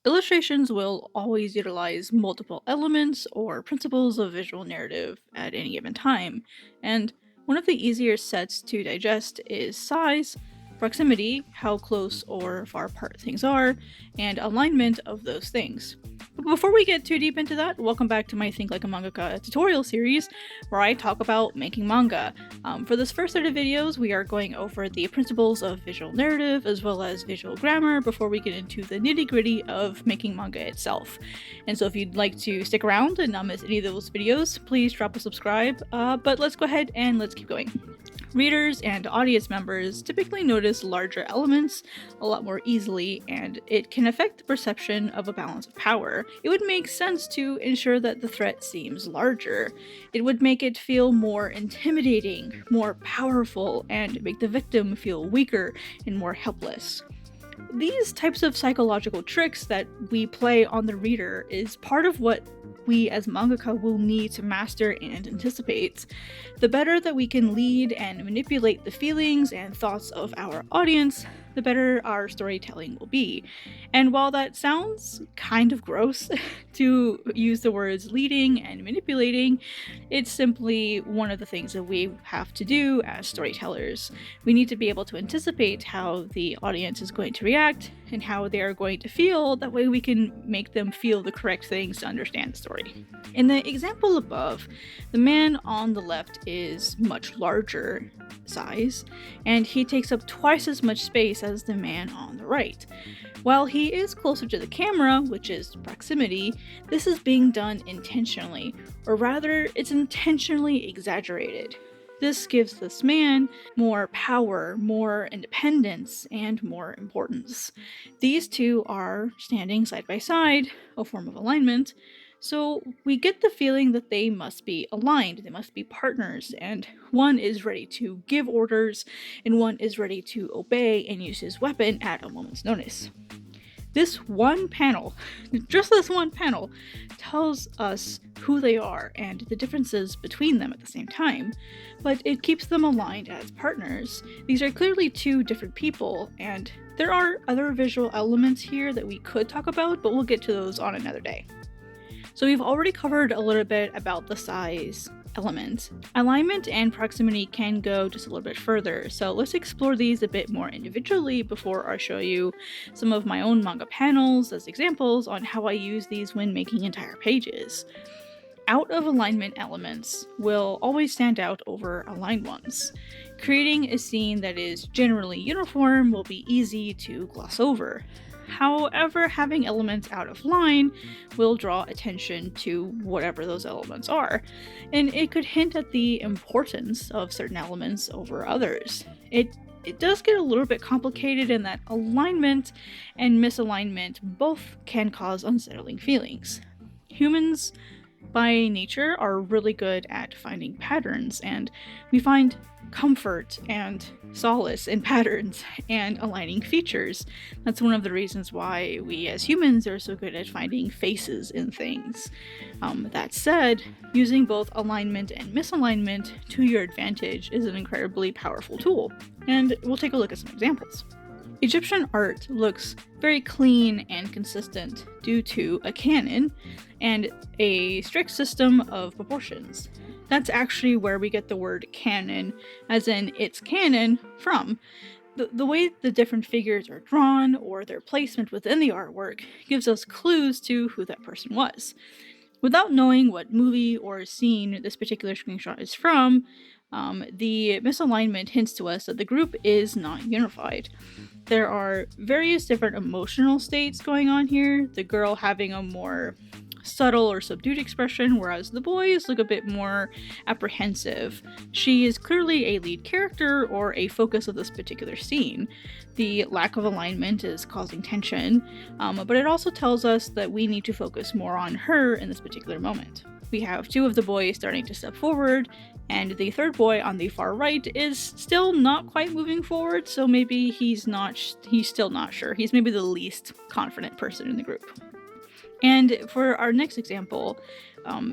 Illustrations will always utilize multiple elements or principles of visual narrative at any given time, and one of the easier sets to digest is size, proximity, how close or far apart things are, and alignment of those things. But before we get too deep into that, welcome back to my Think Like a Mangaka tutorial series, where I talk about making manga. For this first set of videos, we are going over the principles of visual narrative as well as visual grammar before we get into the nitty-gritty of making manga itself. And so if you'd like to stick around and not miss any of those videos, please drop a subscribe, but let's go ahead and let's keep going. Readers and audience members typically notice larger elements a lot more easily, and it can affect the perception of a balance of power. It would make sense to ensure that the threat seems larger. It would make it feel more intimidating, more powerful, and make the victim feel weaker and more helpless. These types of psychological tricks that we play on the reader is part of what we as mangaka will need to master and anticipate. The better that we can lead and manipulate the feelings and thoughts of our audience, the better our storytelling will be. And while that sounds kind of gross to use the words leading and manipulating, it's simply one of the things that we have to do as storytellers. We need to be able to anticipate how the audience is going to react and how they are going to feel. That way we can make them feel the correct things to understand the story. In the example above, the man on the left is much larger size, and he takes up twice as much space as the man on the right. While he is closer to the camera, which is proximity, this is being done intentionally, or rather, it's intentionally exaggerated. This gives this man more power, more independence, and more importance. These two are standing side by side, a form of alignment, so we get the feeling that they must be aligned, they must be partners, and one is ready to give orders, and one is ready to obey and use his weapon at a moment's notice. This one panel, just this one panel, tells us who they are and the differences between them at the same time, but it keeps them aligned as partners. These are clearly two different people, and there are other visual elements here that we could talk about, but we'll get to those on another day. So we've already covered a little bit about the size element. Alignment and proximity can go just a little bit further, so let's explore these a bit more individually before I show you some of my own manga panels as examples on how I use these when making entire pages. Out of alignment elements will always stand out over aligned ones. Creating a scene that is generally uniform will be easy to gloss over. However, having elements out of line will draw attention to whatever those elements are, and it could hint at the importance of certain elements over others. It does get a little bit complicated in that alignment and misalignment both can cause unsettling feelings. Humans, by nature, are really good at finding patterns, and we find comfort and solace in patterns and aligning features. That's one of the reasons why we as humans are so good at finding faces in things. That said, using both alignment and misalignment to your advantage is an incredibly powerful tool, and we'll take a look at some examples. Egyptian art looks very clean and consistent due to a canon and a strict system of proportions. That's actually where we get the word canon, as in it's canon, from. The way the different figures are drawn or their placement within the artwork gives us clues to who that person was. Without knowing what movie or scene this particular screenshot is from, the misalignment hints to us that the group is not unified. There are various different emotional states going on here, the girl having a more subtle or subdued expression, whereas the boys look a bit more apprehensive. She is clearly a lead character or a focus of this particular scene. The lack of alignment is causing tension, but it also tells us that we need to focus more on her in this particular moment. We have two of the boys starting to step forward, and the third boy on the far right is still not quite moving forward, so maybe he's still not sure. He's maybe the least confident person in the group. And for our next example,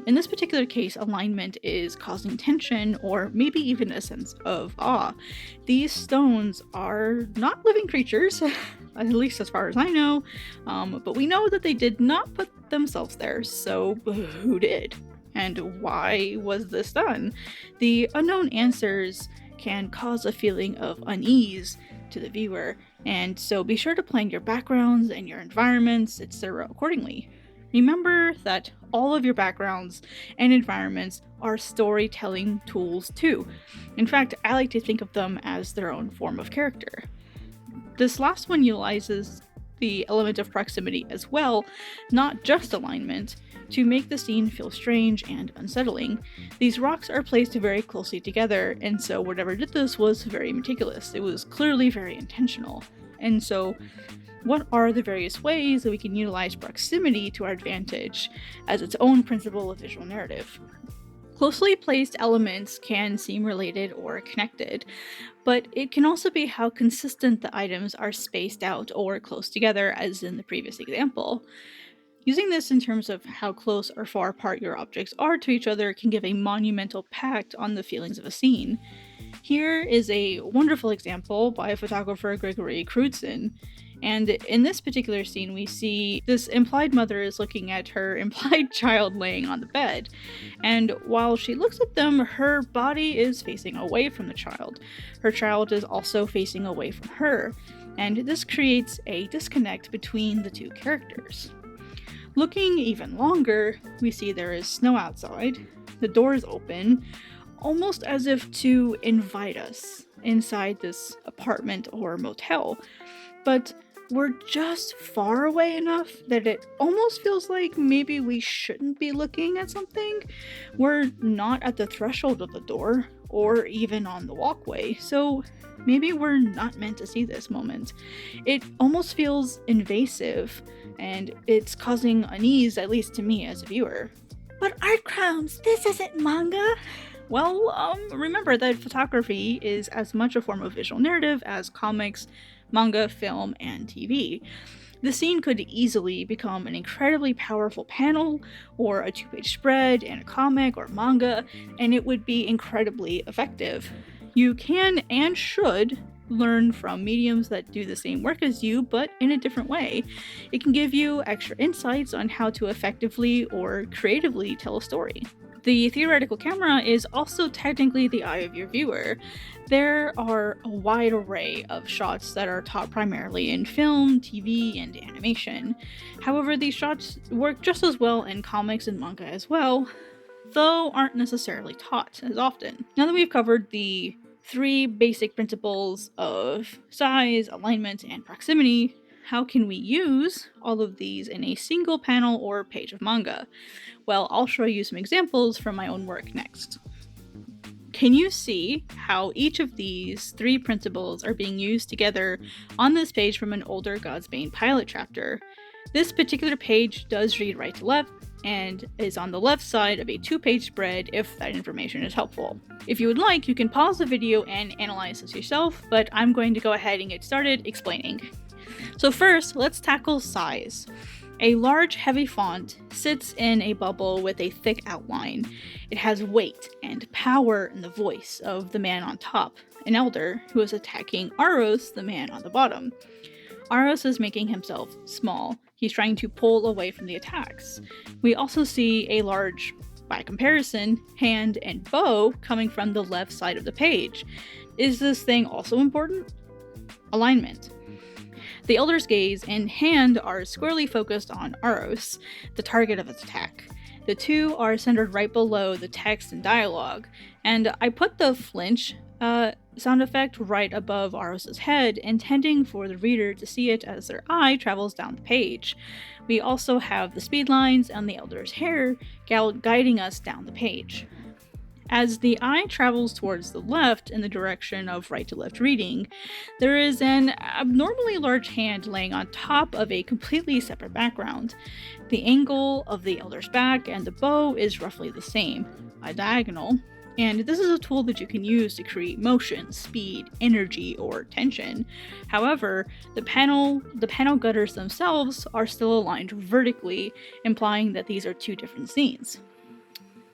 in this particular case, alignment is causing tension or maybe even a sense of awe. These stones are not living creatures, at least as far as I know, but we know that they did not put themselves there, so who did? And why was this done? The unknown answers can cause a feeling of unease to the viewer, and so be sure to plan your backgrounds and your environments, etc. accordingly. Remember that all of your backgrounds and environments are storytelling tools too. In fact, I like to think of them as their own form of character. This last one utilizes the element of proximity as well, not just alignment, to make the scene feel strange and unsettling. These rocks are placed very closely together, and so whatever did this was very meticulous. It was clearly very intentional. And so, what are the various ways that we can utilize proximity to our advantage as its own principle of visual narrative? Closely placed elements can seem related or connected, but it can also be how consistent the items are spaced out or close together, as in the previous example. Using this in terms of how close or far apart your objects are to each other can give a monumental impact on the feelings of a scene. Here is a wonderful example by photographer Gregory Crewdson. And in this particular scene, we see this implied mother is looking at her implied child laying on the bed. And while she looks at them, her body is facing away from the child. Her child is also facing away from her. And this creates a disconnect between the two characters. Looking even longer, we see there is snow outside. The door is open, almost as if to invite us inside this apartment or motel. But we're just far away enough that it almost feels like maybe we shouldn't be looking at something. We're not at the threshold of the door or even on the walkway, so maybe we're not meant to see this moment. It almost feels invasive, and it's causing unease, at least to me as a viewer. But art crumbs, this isn't manga! Well, remember that photography is as much a form of visual narrative as comics, manga, film, and TV. The scene could easily become an incredibly powerful panel, or a 2-page spread in a comic or manga, and it would be incredibly effective. You can and should learn from mediums that do the same work as you, but in a different way. It can give you extra insights on how to effectively or creatively tell a story. The theoretical camera is also technically the eye of your viewer. There are a wide array of shots that are taught primarily in film, TV, and animation. However, these shots work just as well in comics and manga as well, though aren't necessarily taught as often. Now that we've covered the 3 basic principles of size, alignment, and proximity, how can we use all of these in a single panel or page of manga? Well, I'll show you some examples from my own work next. Can you see how each of these 3 principles are being used together on this page from an older Godsbane pilot chapter? This particular page does read right to left and is on the left side of a 2-page spread if that information is helpful. If you would like, you can pause the video and analyze this yourself, but I'm going to go ahead and get started explaining. So first, let's tackle size. A large, heavy font sits in a bubble with a thick outline. It has weight and power in the voice of the man on top, an elder who is attacking Aros, the man on the bottom. Aros is making himself small. He's trying to pull away from the attacks. We also see a large, by comparison, hand and bow coming from the left side of the page. Is this thing also important? Alignment. The elder's gaze and hand are squarely focused on Aros, the target of its attack. The two are centered right below the text and dialogue, and I put the flinch sound effect right above Aros' head, intending for the reader to see it as their eye travels down the page. We also have the speed lines and the elder's hair guiding us down the page. As the eye travels towards the left in the direction of right to left reading, there is an abnormally large hand laying on top of a completely separate background. The angle of the elder's back and the bow is roughly the same, a diagonal. And this is a tool that you can use to create motion, speed, energy, or tension. However, the panel gutters themselves are still aligned vertically, implying that these are two different scenes.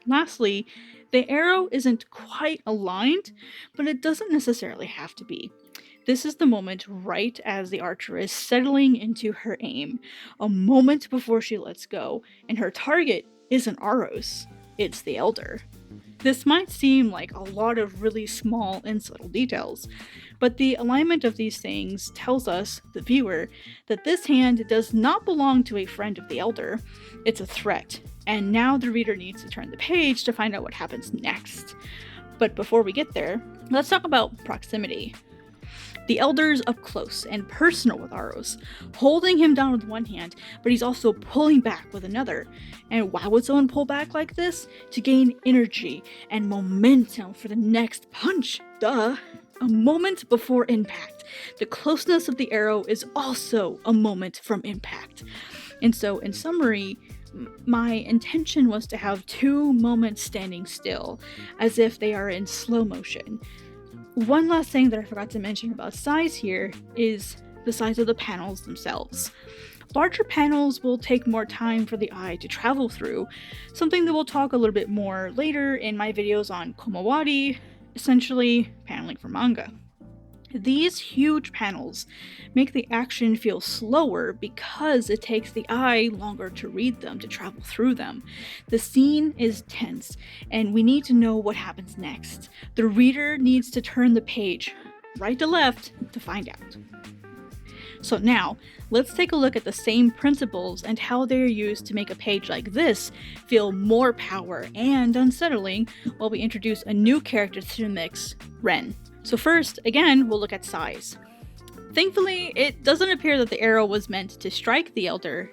Lastly, the arrow isn't quite aligned, but it doesn't necessarily have to be. This is the moment right as the archer is settling into her aim, a moment before she lets go, and her target isn't Aros, it's the Elder. This might seem like a lot of really small and subtle details, but the alignment of these things tells us, the viewer, that this hand does not belong to a friend of the Elder, it's a threat, and now the reader needs to turn the page to find out what happens next. But before we get there, let's talk about proximity. The Elder's up close and personal with Aros, holding him down with one hand, but he's also pulling back with another. And why would someone pull back like this? To gain energy and momentum for the next punch. Duh! A moment before impact. The closeness of the arrow is also a moment from impact. And so, in summary, my intention was to have 2 moments standing still, as if they are in slow motion. One last thing that I forgot to mention about size here is the size of the panels themselves. Larger panels will take more time for the eye to travel through, something that we'll talk a little bit more later in my videos on komawari, essentially paneling for manga. These huge panels make the action feel slower because it takes the eye longer to read them, to travel through them. The scene is tense, and we need to know what happens next. The reader needs to turn the page right to left to find out. So now, let's take a look at the same principles and how they are used to make a page like this feel more power and unsettling while we introduce a new character to the mix, Ren. So first, again, we'll look at size. Thankfully, it doesn't appear that the arrow was meant to strike the Elder,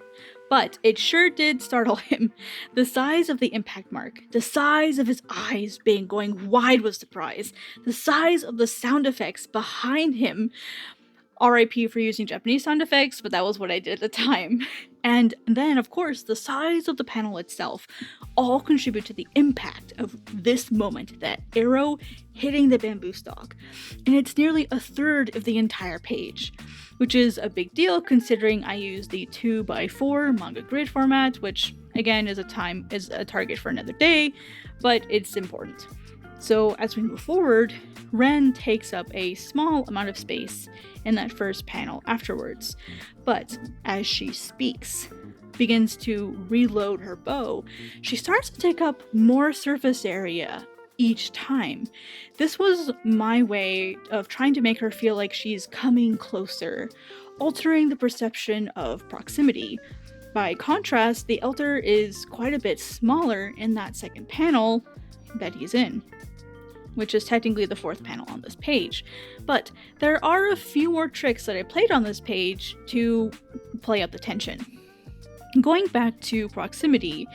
but it sure did startle him. The size of the impact mark, the size of his eyes being going wide with surprise, the size of the sound effects behind him. RIP for using Japanese sound effects, but that was what I did at the time. And then, of course, the size of the panel itself all contribute to the impact of this moment, that arrow hitting the bamboo stalk. And it's nearly a third of the entire page, which is a big deal considering I use the 2x4 manga grid format, which again is a target for another day, but it's important. So as we move forward, Ren takes up a small amount of space in that first panel afterwards, but as she speaks, begins to reload her bow, she starts to take up more surface area each time. This was my way of trying to make her feel like she's coming closer, altering the perception of proximity. By contrast, the Elder is quite a bit smaller in that second panel that he's in, which is technically the 4th panel on this page. But there are a few more tricks that I played on this page to play up the tension. Going back to proximity,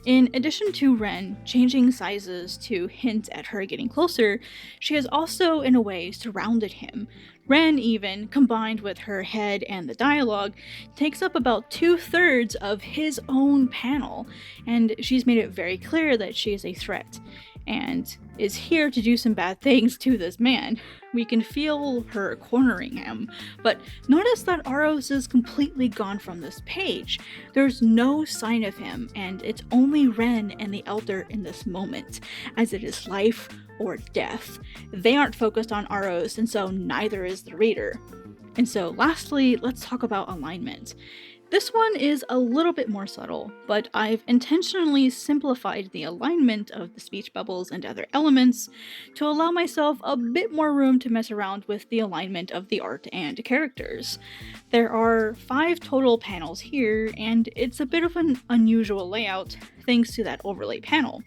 in addition to Ren changing sizes to hint at her getting closer, she has also, in a way, surrounded him. Ren, even, combined with her head and the dialogue, takes up about 2/3 of his own panel, and she's made it very clear that she is a threat, and is here to do some bad things to this man. We can feel her cornering him, but notice that Aros is completely gone from this page. There's no sign of him, and it's only Ren and the Elder in this moment, as it is life or death. They aren't focused on Aros, and so neither is the reader. And so lastly, let's talk about alignment. This one is a little bit more subtle, but I've intentionally simplified the alignment of the speech bubbles and other elements to allow myself a bit more room to mess around with the alignment of the art and characters. There are 5 total panels here, and it's a bit of an unusual layout thanks to that overlay panel.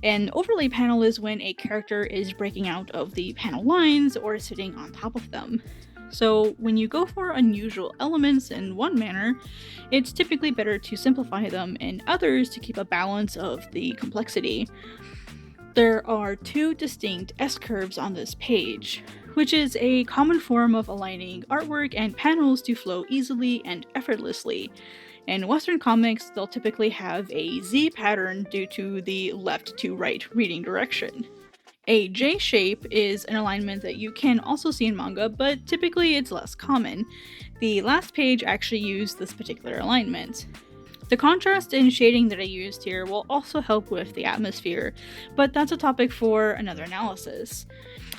An overlay panel is when a character is breaking out of the panel lines or sitting on top of them. So when you go for unusual elements in one manner, it's typically better to simplify them in others to keep a balance of the complexity. There are 2 distinct S-curves on this page, which is a common form of aligning artwork and panels to flow easily and effortlessly. In Western comics, they'll typically have a Z pattern due to the left to right reading direction. A J shape is an alignment that you can also see in manga, but typically it's less common. The last page actually used this particular alignment. The contrast and shading that I used here will also help with the atmosphere, but that's a topic for another analysis.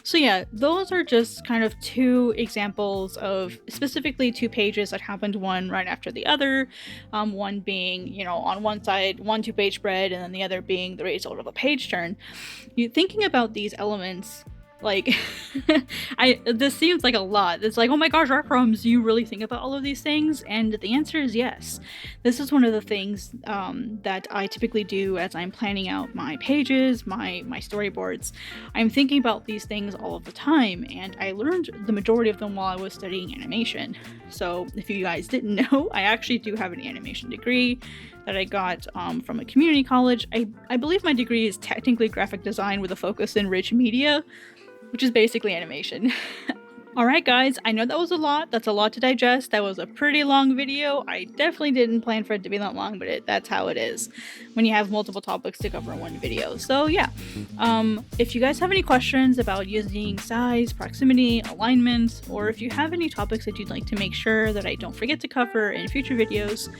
So yeah, those are just kind of two examples of specifically two pages that happened one right after the other, one being, on one side, one 2-page spread, and then the other being the result of a page turn. Thinking about these elements, like, this seems like a lot. It's like, oh my gosh, Arkrams, do you really think about all of these things? And the answer is yes. This is one of the things that I typically do as I'm planning out my pages, my storyboards. I'm thinking about these things all of the time, and I learned the majority of them while I was studying animation. So if you guys didn't know, I actually do have an animation degree that I got from a community college. I believe my degree is technically graphic design with a focus in rich media, which is basically animation. Alright guys, I know that was a lot. That's a lot to digest. That was a pretty long video. I definitely didn't plan for it to be that long, but that's how it is when you have multiple topics to cover in one video. So yeah, if you guys have any questions about using size, proximity, alignment, or if you have any topics that you'd like to make sure that I don't forget to cover in future videos,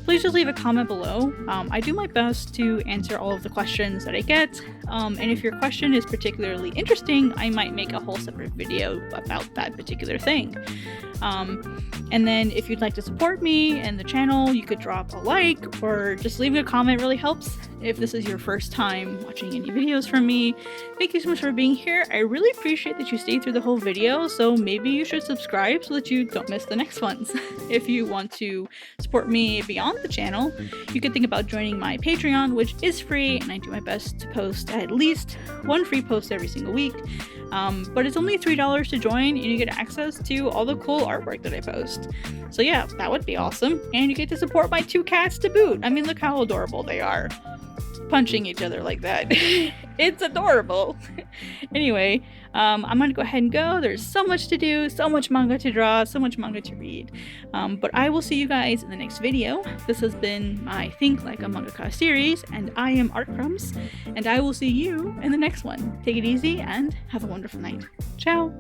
please just leave a comment below. I do my best to answer all of the questions that I get, and if your question is particularly interesting, I might make a whole separate video about that particular thing. And then if you'd like to support me and the channel, you could drop a like or just leaving a comment really helps. If this is your first time watching any videos from me, thank you so much for being here. I really appreciate that you stayed through the whole video, so maybe you should subscribe so that you don't miss the next ones. If you want to support me beyond the channel, you could think about joining my Patreon, which is free, and I do my best to post at least one free post every single week. But it's only $3 to join, and you get access to all the cool artwork that I post. So yeah, that would be awesome. And you get to support my 2 cats to boot. I mean, look how adorable they are. Punching each other like that. It's adorable. Anyway, I'm gonna go ahead and go. There's so much to do, so much manga to draw, so much manga to read. But I will see you guys in the next video. This has been my Think Like a Mangaka series, and I am Arkrams, and I will see you in the next one. Take it easy and have a wonderful night. Ciao!